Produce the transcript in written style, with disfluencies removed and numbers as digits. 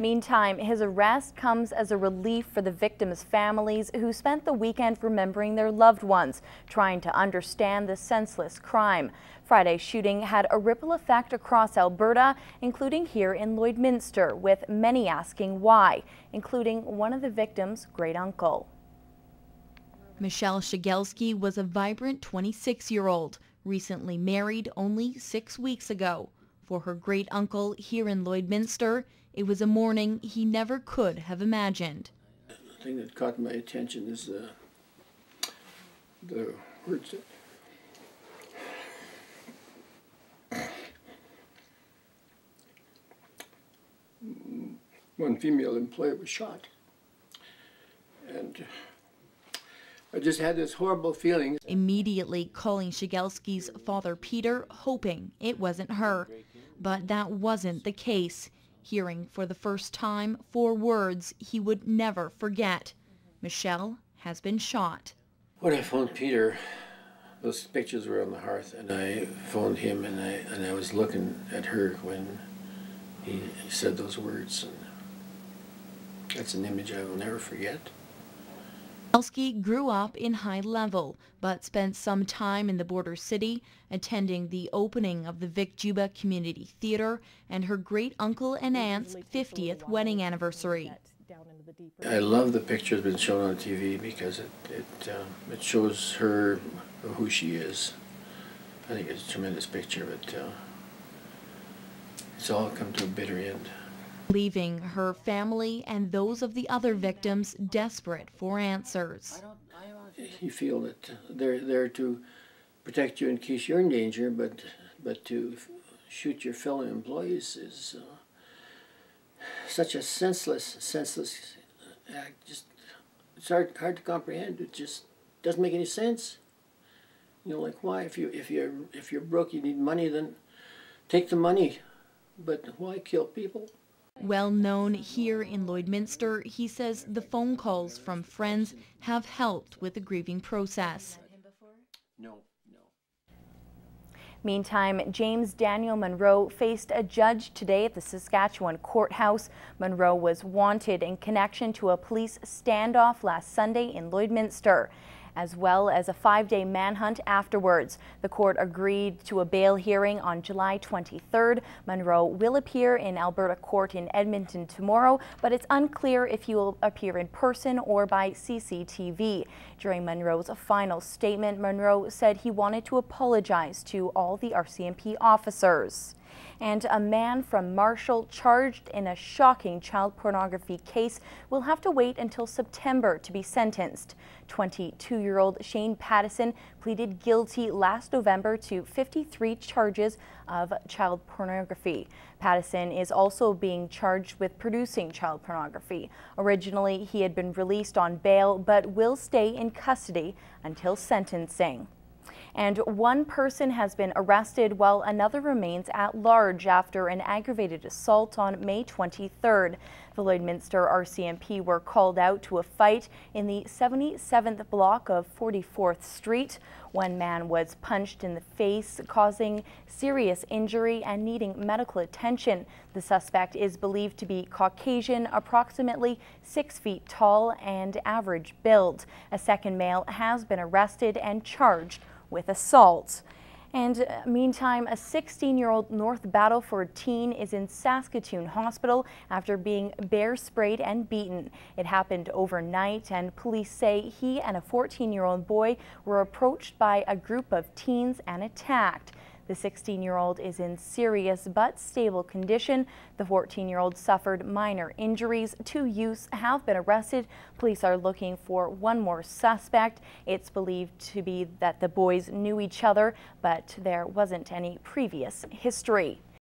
Meantime, his arrest comes as a relief for the victims' families who spent the weekend remembering their loved ones, trying to understand the senseless crime. Friday's shooting had a ripple effect across Alberta, including here in Lloydminster, with many asking why, including one of the victims' great-uncle. Michelle Shigelski was a vibrant 26-year-old, recently married only 6 weeks ago. For her great-uncle here in Lloydminster, it was a morning he never could have imagined. The thing that caught my attention is the words that one female employee was shot. And I just had this horrible feeling. Immediately calling Shigelski's father Peter, hoping it wasn't her. But that wasn't the case. Hearing for the first time 4 words he would never forget. Michelle has been shot. When I phoned Peter, those pictures were on the hearth, and I phoned him, and I was looking at her when he said those words. And that's an image I will never forget. Shigelski grew up in High Level, but spent some time in the border city, attending the opening of the Vic Juba Community Theatre and her great-uncle and aunt's 50th wedding anniversary. I love the picture that's been shown on TV because it shows her who she is. I think it's a tremendous picture, but it's all come to a bitter end. Leaving her family and those of the other victims desperate for answers. You feel that they're there to protect you in case you're in danger, but to shoot your fellow employees is such a senseless act. Just it's hard to comprehend. It just doesn't make any sense. You know, like why? If you're broke, you need money, then take the money. But why kill people? Well known here in Lloydminster, he says the phone calls from friends have helped with the grieving process. No. Meantime, James Daniel Munro faced a judge today at the Saskatchewan courthouse. Munro was wanted in connection to a police standoff last Sunday in Lloydminster, as well as a 5-day manhunt afterwards. The court agreed to a bail hearing on July 23rd. Munro will appear in Alberta court in Edmonton tomorrow, but it's unclear if he will appear in person or by CCTV. During Munro's final statement, Munro said he wanted to apologize to all the RCMP officers. And a man from Marshall charged in a shocking child pornography case will have to wait until September to be sentenced. 22-year-old Shane Pattison pleaded guilty last November to 53 charges of child pornography. Pattison is also being charged with producing child pornography. Originally, he had been released on bail but will stay in custody until sentencing. And one person has been arrested while another remains at large after an aggravated assault on May 23rd. The Lloydminster RCMP were called out to a fight in the 77th block of 44th Street. One man was punched in the face, causing serious injury and needing medical attention. The suspect is believed to be Caucasian, approximately 6 feet tall and average build. A second male has been arrested and charged with assault. And meantime, a 16-year-old North Battleford teen is in Saskatoon Hospital after being bear sprayed and beaten. It happened overnight, and police say he and a 14-year-old boy were approached by a group of teens and attacked. The 16-year-old is in serious but stable condition. The 14-year-old suffered minor injuries. 2 youths have been arrested. Police are looking for one more suspect. It's believed to be that the boys knew each other, but there wasn't any previous history.